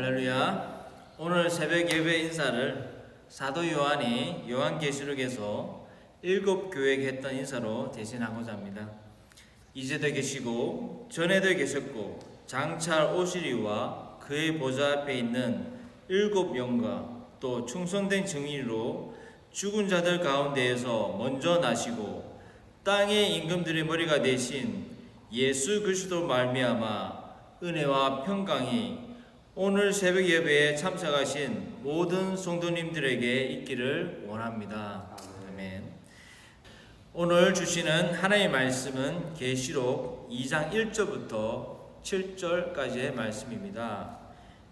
할렐루야. 오늘 새벽 예배 인사를 사도 요한이 요한계시록에서 7교회에 했던 인사로 대신하고자 합니다. 이제도 계시고 전에도 계셨고 장차 오시리와 그의 보좌 앞에 있는 7영과 또 충성된 증인으로 죽은 자들 가운데에서 먼저 나시고 땅의 임금들의 머리가 되신 예수 그리스도 말미암아 은혜와 평강이 오늘 새벽 예배에 참석하신 모든 성도님들에게 있기를 원합니다. 아멘. 오늘 주시는 하나님의 말씀은 계시록 2장 1절부터 7절까지의 말씀입니다.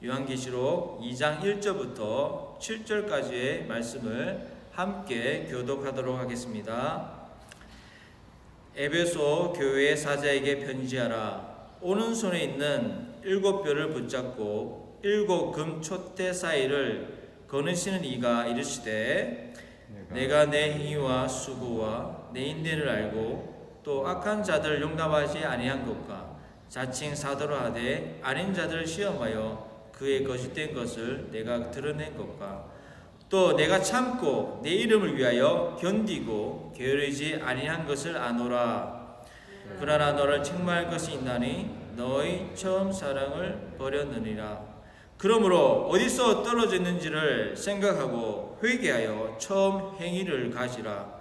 요한계시록 2장 1절부터 7절까지의 말씀을 함께 교독하도록 하겠습니다. 에베소 교회 사자에게 편지하라. 오른손에 있는 7뼈를 붙잡고 7금 촛대 사이를 거느시는 이가 이르시되 내가 내 행위와 수고와 내 인내를 알고 또 악한 자들을 용납하지 아니한 것과 자칭 사도로 하되 아닌 자들을 시험하여 그의 거짓된 것을 내가 드러낸 것과 또 내가 참고 내 이름을 위하여 견디고 게으르지 아니한 것을 아노라. 그러나 너를 책망할 것이 있나니 너의 처음 사랑을 버렸느니라. 그러므로 어디서 떨어졌는지를 생각하고 회개하여 처음 행위를 가지라.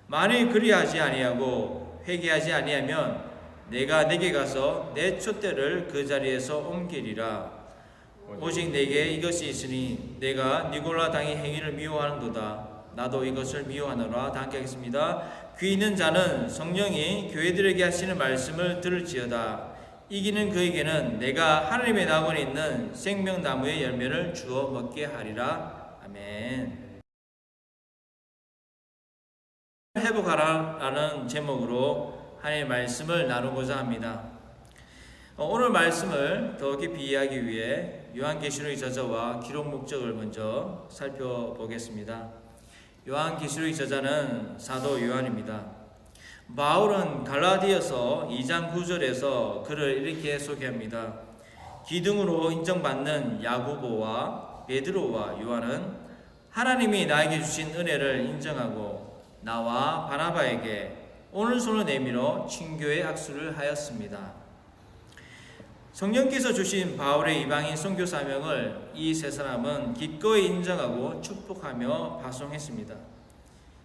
만일 그리하지 아니하고 회개하지 아니하면 내가 내게 가서 내 촛대를 그 자리에서 옮기리라. 오직 내게 이것이 있으니 내가 니골라 당의 행위를 미워하는도다. 나도 이것을 미워하노라. 다 함께 하겠습니다. 귀 있는 자는 성령이 교회들에게 하시는 말씀을 들을지어다. 이기는 그에게는 내가 하나님의 낙원에 있는 생명나무의 열매를 주어 먹게 하리라. 아멘. 회복하라라는 제목으로 하나님의 말씀을 나누고자 합니다. 오늘 말씀을 더 깊이 이해하기 위해 요한계시록의 저자와 기록 목적을 먼저 살펴보겠습니다. 요한계시록의 저자는 사도 요한입니다. 바울은 갈라디아서 2장 9절에서 그를 이렇게 소개합니다. 기둥으로 인정받는 야고보와 베드로와 요한은 하나님이 나에게 주신 은혜를 인정하고 나와 바나바에게 오른손을 내밀어 친교의 악수를 하였습니다. 성령께서 주신 바울의 이방인 선교 사명을 이 세 사람은 기꺼이 인정하고 축복하며 파송했습니다.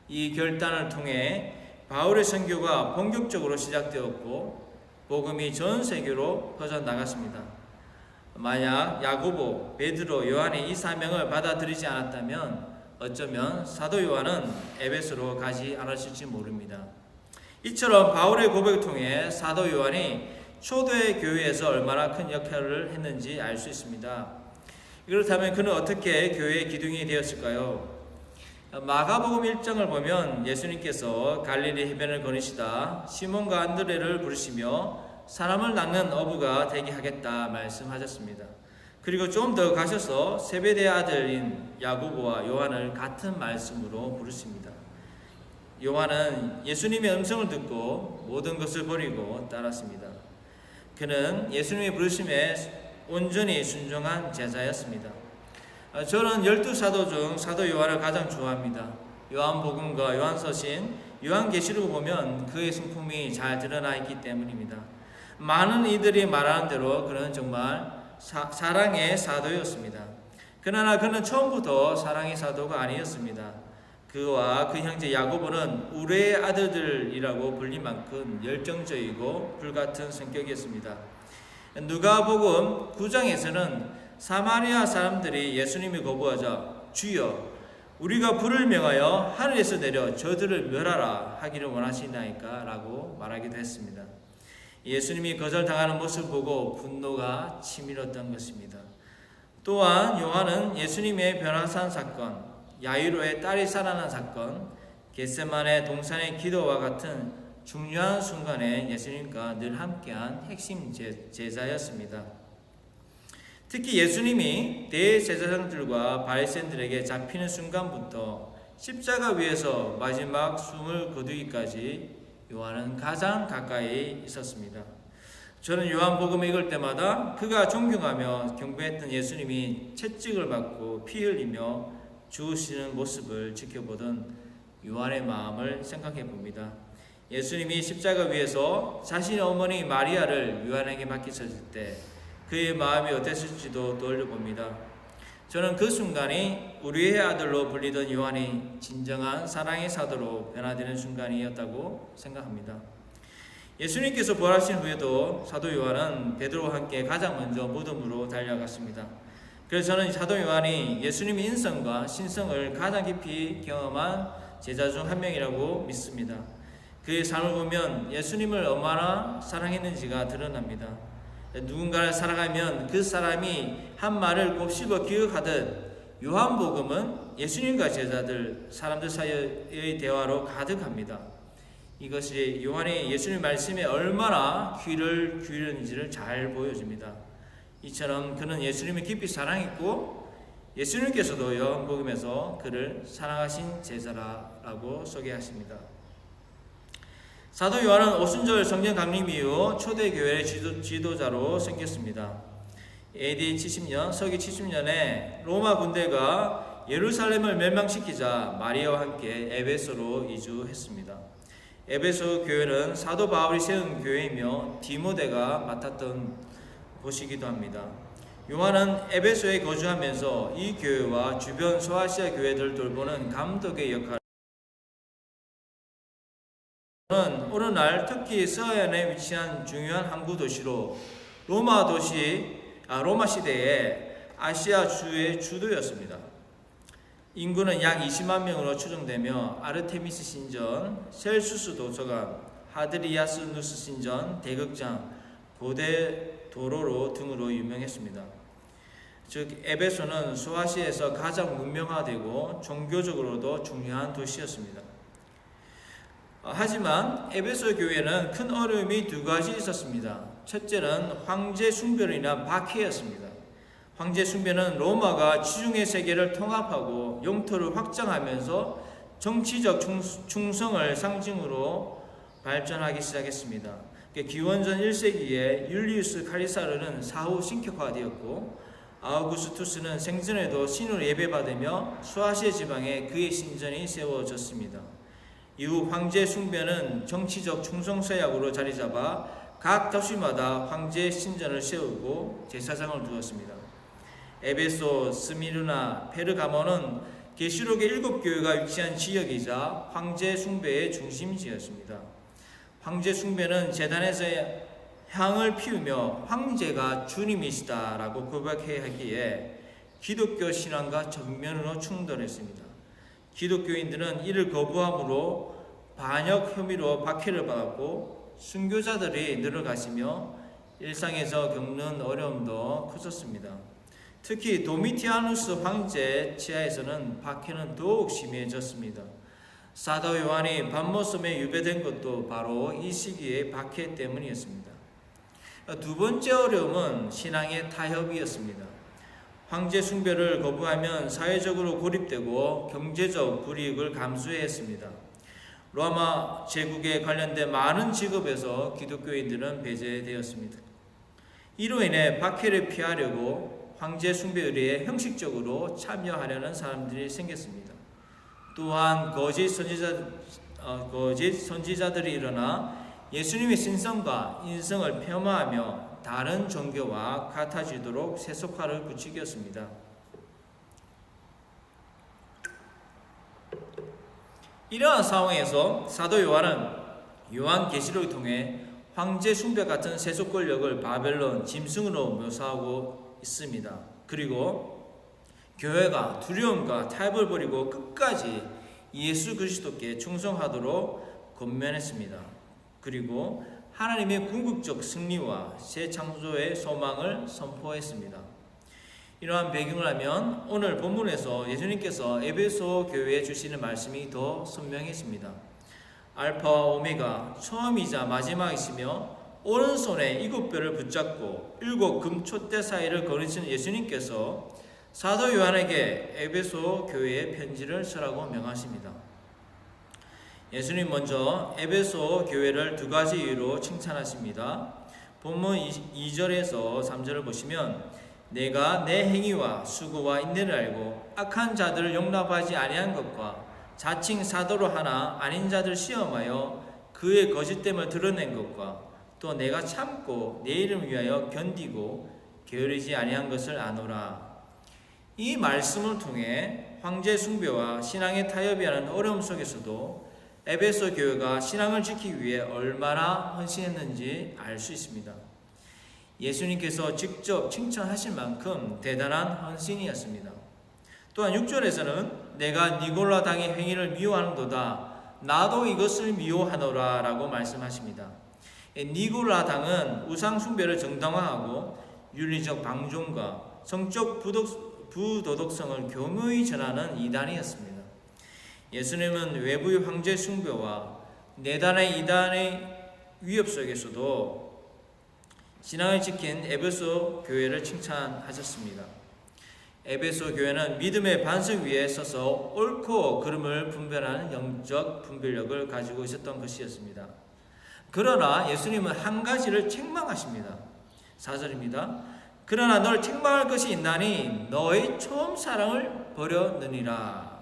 이 결단을 통해 바울의 선교가 본격적으로 시작되었고 복음이 전 세계로 퍼져나갔습니다. 만약 야고보, 베드로, 요한이 이 사명을 받아들이지 않았다면 어쩌면 사도 요한은 에베소로 가지 않았을지 모릅니다. 이처럼 바울의 고백을 통해 사도 요한이 초대 교회에서 얼마나 큰 역할을 했는지 알 수 있습니다. 그렇다면 그는 어떻게 교회의 기둥이 되었을까요? 마가복음 1장을 보면 예수님께서 갈릴리 해변을 거니시다 시몬과 안드레를 부르시며 사람을 낚는 어부가 되게 하겠다 말씀하셨습니다. 그리고 좀 더 가셔서 세베대의 아들인 야고보와 요한을 같은 말씀으로 부르십니다. 요한은 예수님의 음성을 듣고 모든 것을 버리고 따랐습니다. 그는 예수님의 부르심에 온전히 순종한 제자였습니다. 저는 12사도 중 사도 요한을 가장 좋아합니다. 요한복음과 요한서신, 요한계시록을 보면 그의 성품이 잘 드러나 있기 때문입니다. 많은 이들이 말하는 대로 그는 정말 사랑의 사도였습니다. 그러나 그는 처음부터 사랑의 사도가 아니었습니다. 그와 그 형제 야고보는 우레의 아들들이라고 불릴 만큼 열정적이고 불같은 성격이었습니다. 누가복음 9장에서는 사마리아 사람들이 예수님을 거부하자 주여 우리가 불을 명하여 하늘에서 내려 저들을 멸하라 하기를 원하시나이까 라고 말하기도 했습니다. 예수님이 거절당하는 모습을 보고 분노가 치밀었던 것입니다. 또한 요한은 예수님의 변화산 사건, 야이로의 딸이 살아난 사건, 겟세마네 동산의 기도와 같은 중요한 순간에 예수님과 늘 함께한 핵심 제자였습니다. 특히 예수님이 대제사장들과 바리새인들에게 잡히는 순간부터 십자가 위에서 마지막 숨을 거두기까지 요한은 가장 가까이 있었습니다. 저는 요한복음을 읽을 때마다 그가 존경하며 경배했던 예수님이 채찍을 맞고 피 흘리며 죽으시는 모습을 지켜보던 요한의 마음을 생각해 봅니다. 예수님이 십자가 위에서 자신의 어머니 마리아를 요한에게 맡기셨을 때 그의 마음이 어땠을지도 떠올려 봅니다. 저는 그 순간이 우리의 아들로 불리던 요한이 진정한 사랑의 사도로 변화되는 순간이었다고 생각합니다. 예수님께서 부활하신 후에도 사도 요한은 베드로와 함께 가장 먼저 무덤으로 달려갔습니다. 그래서 저는 사도 요한이 예수님의 인성과 신성을 가장 깊이 경험한 제자 중 한 명이라고 믿습니다. 그의 삶을 보면 예수님을 얼마나 사랑했는지가 드러납니다. 누군가를 사랑하면 그 사람이 한 말을 곱씹어 기억하듯 요한복음은 예수님과 제자들, 사람들 사이의 대화로 가득합니다. 이것이 요한이 예수님 말씀에 얼마나 귀를 기울였는지를 잘 보여줍니다. 이처럼 그는 예수님을 깊이 사랑했고 예수님께서도 요한복음에서 그를 사랑하신 제자라고 소개하십니다. 사도 요한은 오순절 성령 강림 이후 초대교회의 지도자로 생겼습니다. AD 70년, 서기 70년에 로마 군대가 예루살렘을 멸망시키자 마리아와 함께 에베소로 이주했습니다. 에베소 교회는 사도 바울이 세운 교회이며 디모데가 맡았던 곳이기도 합니다. 요한은 에베소에 거주하면서 이 교회와 주변 소아시아 교회들을 돌보는 감독의 역할을 어느 날 특히 서해안에 위치한 중요한 항구 도시로 로마 시대에 아시아 주의 주도였습니다. 인구는 약 20만 명으로 추정되며 아르테미스 신전, 셀수스 도서관, 하드리아스누스 신전, 대극장, 고대 도로로 등으로 유명했습니다. 즉 에베소는 소아시아에서 가장 문명화되고 종교적으로도 중요한 도시였습니다. 하지만 에베소 교회는 큰 어려움이 두 가지 있었습니다. 첫째는 황제 숭배로 인한 박해였습니다. 황제 숭배는 로마가 지중해 세계를 통합하고 영토를 확장하면서 정치적 충성을 상징으로 발전하기 시작했습니다. 기원전 1세기에 율리우스 카리사르는 사후 신격화되었고 아우구스투스는 생전에도 신으로 예배받으며 소아시아 지방에 그의 신전이 세워졌습니다. 이후 황제 숭배는 정치적 충성서약으로 자리잡아 각 도시마다 황제 신전을 세우고 제사장을 두었습니다. 에베소, 스미르나, 페르가모는 계시록의 7교회가 위치한 지역이자 황제 숭배의 중심지였습니다. 황제 숭배는 제단에서 향을 피우며 황제가 주님이시다라고 고백해야 하기에 기독교 신앙과 정면으로 충돌했습니다. 기독교인들은 이를 거부함으로 반역 혐의로 박해를 받았고 순교자들이 늘어가시며 일상에서 겪는 어려움도 커졌습니다. 특히 도미티아누스 황제 치하에서는 박해는 더욱 심해졌습니다. 사도 요한이 밤모섬에 유배된 것도 바로 이 시기의 박해 때문이었습니다. 두 번째 어려움은 신앙의 타협이었습니다. 황제 숭배를 거부하면 사회적으로 고립되고 경제적 불이익을 감수해야 했습니다. 로마 제국에 관련된 많은 직업에서 기독교인들은 배제되었습니다. 이로 인해 박해를 피하려고 황제 숭배 의례에 형식적으로 참여하려는 사람들이 생겼습니다. 또한 거짓 선지자들이 일어나 예수님의 신성과 인성을 폄하하며 다른 종교와 같아지도록 세속화를 부추겼습니다. 이러한 상황에서 사도 요한은 요한계시록을 통해 황제 숭배 같은 세속 권력을 바벨론 짐승으로 묘사하고 있습니다. 그리고 교회가 두려움과 타협을 버리고 끝까지 예수 그리스도께 충성하도록 권면했습니다. 그리고 하나님의 궁극적 승리와 새 창조의 소망을 선포했습니다. 이러한 배경을 하면 오늘 본문에서 예수님께서 에베소 교회에 주시는 말씀이 더 선명해집니다. 알파와 오메가, 처음이자 마지막이시며 오른손에 7뼈를 붙잡고 7 금촛대 사이를 거느리신 예수님께서 사도 요한에게 에베소 교회에 편지를 쓰라고 명하십니다. 예수님 먼저 에베소 교회를 두 가지 이유로 칭찬하십니다. 본문 2절에서 3절을 보시면 내가 내 행위와 수고와 인내를 알고 악한 자들을 용납하지 아니한 것과 자칭 사도로 하나 아닌 자들 시험하여 그의 거짓됨을 드러낸 것과 또 내가 참고 내 이름을 위하여 견디고 게으르지 아니한 것을 아노라. 이 말씀을 통해 황제 숭배와 신앙의 타협이라는 어려움 속에서도 에베소 교회가 신앙을 지키기 위해 얼마나 헌신했는지 알 수 있습니다. 예수님께서 직접 칭찬하실 만큼 대단한 헌신이었습니다. 또한 6절에서는 내가 니골라 당의 행위를 미워하는도다 나도 이것을 미워하노라 라고 말씀하십니다. 니골라 당은 우상 숭배를 정당화하고 윤리적 방종과 성적 부도덕성을 교묘히 전하는 이단이었습니다. 예수님은 외부의 황제 숭배와 내단의 이단의 위협 속에서도 신앙을 지킨 에베소 교회를 칭찬하셨습니다. 에베소 교회는 믿음의 반석 위에 서서 옳고 그름을 분별하는 영적 분별력을 가지고 있었던 것이었습니다. 그러나 예수님은 한 가지를 책망하십니다. 4절입니다. 그러나 널 책망할 것이 있나니 너의 처음 사랑을 버렸느니라.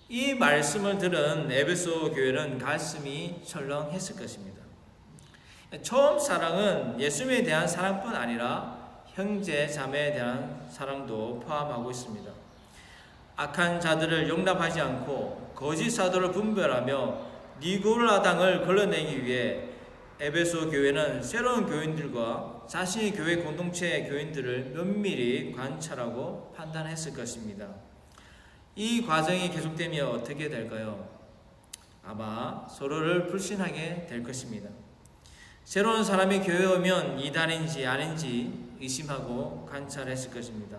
이 말씀을 들은 에베소 교회는 가슴이 철렁했을 것입니다. 처음 사랑은 예수님에 대한 사랑뿐 아니라 형제 자매에 대한 사랑도 포함하고 있습니다. 악한 자들을 용납하지 않고 거짓 사도를 분별하며 니골라 당을 걸러내기 위해 에베소 교회는 새로운 교인들과 자신의 교회 공동체의 교인들을 면밀히 관찰하고 판단했을 것입니다. 이 과정이 계속되면 어떻게 될까요? 아마 서로를 불신하게 될 것입니다. 새로운 사람이 교회에 오면 이단인지 아닌지 의심하고 관찰했을 것입니다.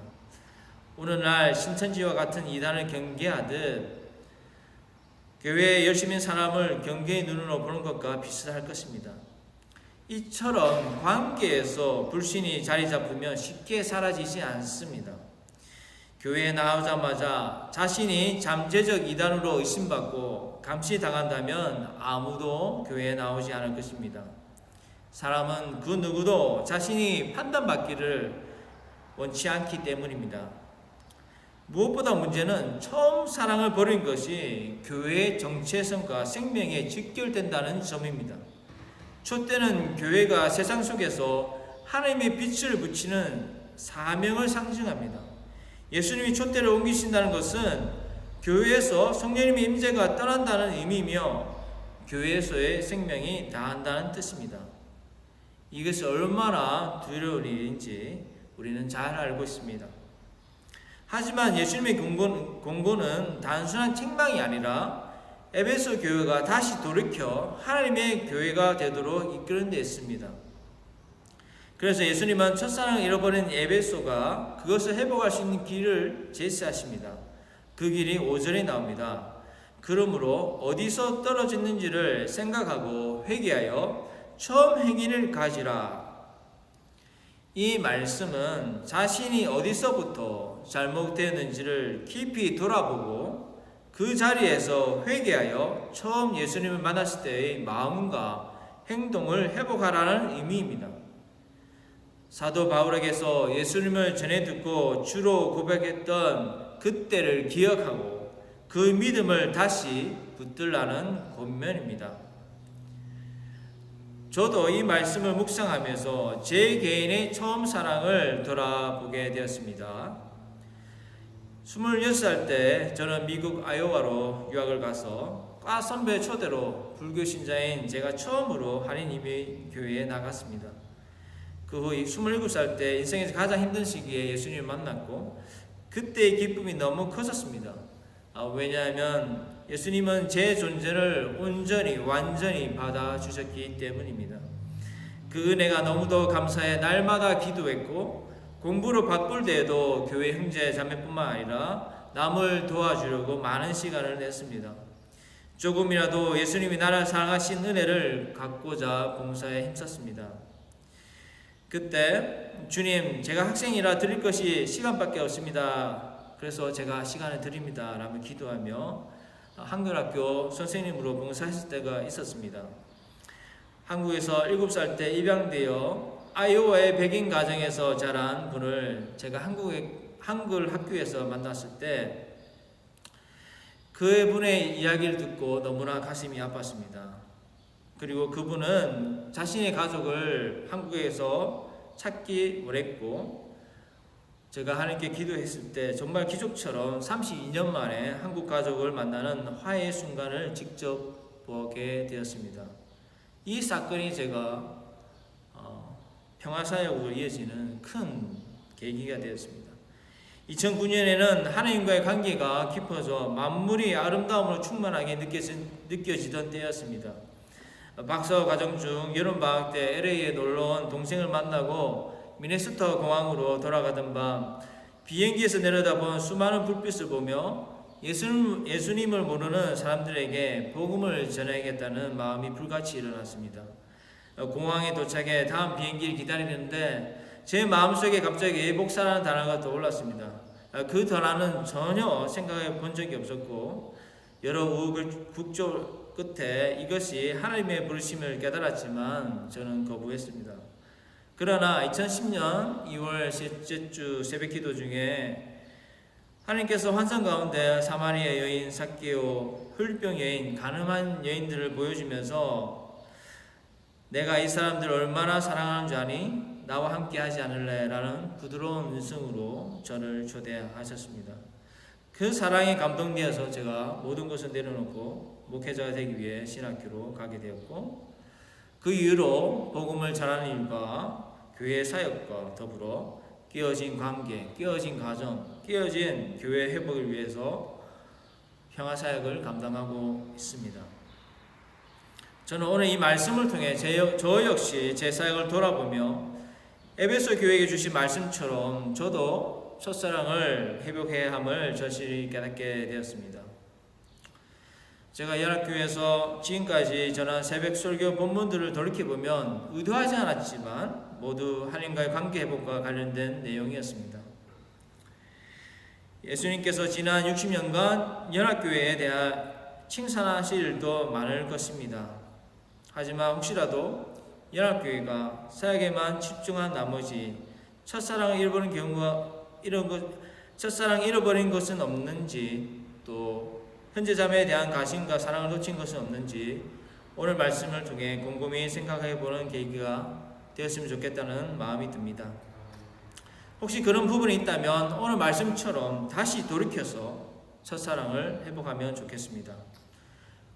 오늘날 신천지와 같은 이단을 경계하듯 교회에 열심인 사람을 경계의 눈으로 보는 것과 비슷할 것입니다. 이처럼 관계에서 불신이 자리 잡으면 쉽게 사라지지 않습니다. 교회에 나오자마자 자신이 잠재적 이단으로 의심받고 감시당한다면 아무도 교회에 나오지 않을 것입니다. 사람은 그 누구도 자신이 판단받기를 원치 않기 때문입니다. 무엇보다 문제는 처음 사랑을 버린 것이 교회의 정체성과 생명에 직결된다는 점입니다. 촛대는 교회가 세상 속에서 하나님의 빛을 비치는 사명을 상징합니다. 예수님이 촛대를 옮기신다는 것은 교회에서 성령님의 임재가 떠난다는 의미이며 교회에서의 생명이 다한다는 뜻입니다. 이것이 얼마나 두려운 일인지 우리는 잘 알고 있습니다. 하지만 예수님의 공고는 단순한 책망이 아니라 에베소 교회가 다시 돌이켜 하나님의 교회가 되도록 이끄는 데 있습니다. 그래서 예수님은 첫사랑을 잃어버린 에베소가 그것을 회복할 수 있는 길을 제시하십니다. 그 길이 5절에 나옵니다. 그러므로 어디서 떨어졌는지를 생각하고 회개하여 처음 행위를 가지라. 이 말씀은 자신이 어디서부터 잘못되었는지를 깊이 돌아보고 그 자리에서 회개하여 처음 예수님을 만났을 때의 마음과 행동을 회복하라는 의미입니다. 사도 바울에게서 예수님을 전해 듣고 주로 고백했던 그때를 기억하고 그 믿음을 다시 붙들라는 권면입니다. 저도 이 말씀을 묵상하면서 제 개인의 처음 사랑을 돌아보게 되었습니다. 26살 때 저는 미국 아이오와로 유학을 가서 과 선배 초대로 불교 신자인 제가 처음으로 한인이민교회에 나갔습니다. 그 후 27살 때 인생에서 가장 힘든 시기에 예수님을 만났고 그때의 기쁨이 너무 컸었습니다. 왜냐하면 예수님은 제 존재를 온전히 완전히 받아주셨기 때문입니다. 그 은혜가 너무도 감사해 날마다 기도했고 공부로 바쁠 때에도 교회 형제 자매뿐만 아니라 남을 도와주려고 많은 시간을 냈습니다. 조금이라도 예수님이 나를 사랑하신 은혜를 갖고자 봉사에 힘썼습니다. 그때 주님, 제가 학생이라 드릴 것이 시간밖에 없습니다. 그래서 제가 시간을 드립니다. 라며 기도하며 한글학교 선생님으로 봉사했을 때가 있었습니다. 한국에서 7살 때 입양되어 아이오와의 백인 가정에서 자란 분을 제가 한글 학교에서 만났을 때 그분의 이야기를 듣고 너무나 가슴이 아팠습니다. 그리고 그분은 자신의 가족을 한국에서 찾기 원했고, 제가 하나님께 기도했을 때 정말 기적처럼 32년 만에 한국 가족을 만나는 화해의 순간을 직접 보게 되었습니다. 이 사건이 제가 평화사역으로 이어지는 큰 계기가 되었습니다. 2009년에는 하나님과의 관계가 깊어져 만물이 아름다움으로 충만하게 느껴지던 때였습니다. 박사 과정 중 여름방학 때 LA에 놀러온 동생을 만나고 미네소타 공항으로 돌아가던 밤 비행기에서 내려다본 수많은 불빛을 보며 예수님을 모르는 사람들에게 복음을 전해야겠다는 마음이 불같이 일어났습니다. 공항에 도착해 다음 비행기를 기다리는데 제 마음속에 갑자기 목사라는 단어가 떠올랐습니다. 그 단어는 전혀 생각해 본 적이 없었고 여러 우여곡절 끝에 이것이 하나님의 부르심을 깨달았지만 저는 거부했습니다. 그러나 2010년 2월 셋째 주 새벽기도 중에 하나님께서 환상 가운데 사마리아 여인 삭개오, 혈병 여인, 가늠한 여인들을 보여주면서 내가 이 사람들을 얼마나 사랑하는 줄 아니? 나와 함께 하지 않을래? 라는 부드러운 음성으로 저를 초대하셨습니다. 그 사랑에 감동되어서 제가 모든 것을 내려놓고 목회자가 되기 위해 신학교로 가게 되었고, 그 이후로 복음을 전하는 일과 교회 사역과 더불어 깨어진 관계, 깨어진 가정, 깨어진 교회 회복을 위해서 평화 사역을 감당하고 있습니다. 저는 오늘 이 말씀을 통해 저 역시 제 사역을 돌아보며 에베소 교회에게 주신 말씀처럼 저도 첫사랑을 회복해야 함을 절실히 깨닫게 되었습니다. 제가 연합교회에서 지금까지 전한 새벽 설교 본문들을 돌이켜보면 의도하지 않았지만 모두 하나님과의 관계 회복과 관련된 내용이었습니다. 예수님께서 지난 60년간 연합교회에 대한 칭찬하실 일도 많을 것입니다. 하지만 혹시라도 연합교회가 사역에만 집중한 나머지 첫사랑을 잃어버린 것은 없는지, 또 현재 자매에 대한 가심과 사랑을 놓친 것은 없는지 오늘 말씀을 통해 곰곰이 생각해 보는 계기가 되었으면 좋겠다는 마음이 듭니다. 혹시 그런 부분이 있다면 오늘 말씀처럼 다시 돌이켜서 첫사랑을 회복하면 좋겠습니다.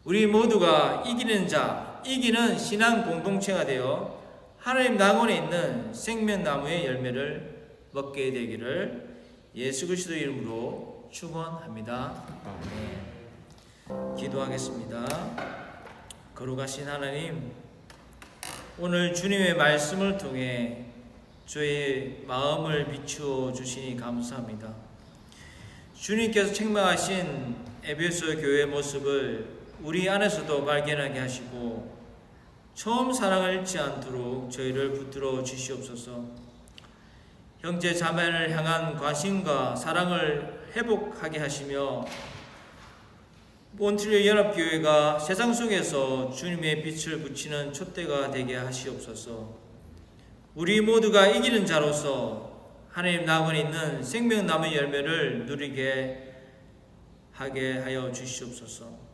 우리 모두가 이기는 자, 이기는 신앙 공동체가 되어 하나님 낙원에 있는 생명나무의 열매를 먹게 되기를 예수 그리스도 이름으로 축원합니다. 아멘. 기도하겠습니다. 거룩하신 하나님, 오늘 주님의 말씀을 통해 저의 마음을 비추어 주시니 감사합니다. 주님께서 책망하신 에베소 교회의 모습을 우리 안에서도 발견하게 하시고 처음 사랑을 잃지 않도록 저희를 붙들어 주시옵소서. 형제 자매를 향한 관심과 사랑을 회복하게 하시며 몬트리올 연합교회가 세상 속에서 주님의 빛을 비치는 촛대가 되게 하시옵소서. 우리 모두가 이기는 자로서 하나님 낙원에 있는 생명나무의 열매를 누리게 하게 하여 주시옵소서.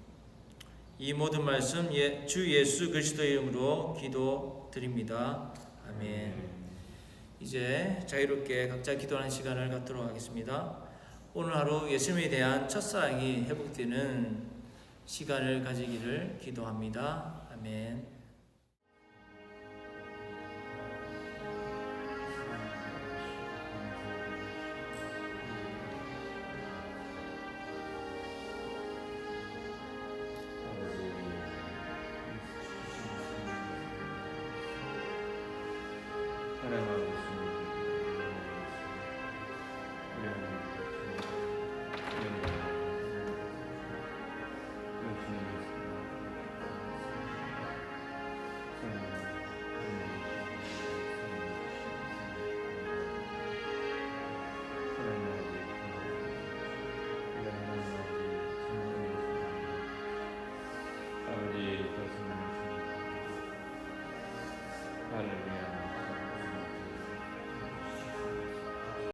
이 모든 말씀 주 예수 그리스도 이름으로 기도드립니다. 아멘. 이제 자유롭게 각자 기도하는 시간을 갖도록 하겠습니다. 오늘 하루 예수님에 대한 첫사랑이 회복되는 시간을 가지기를 기도합니다. 아멘.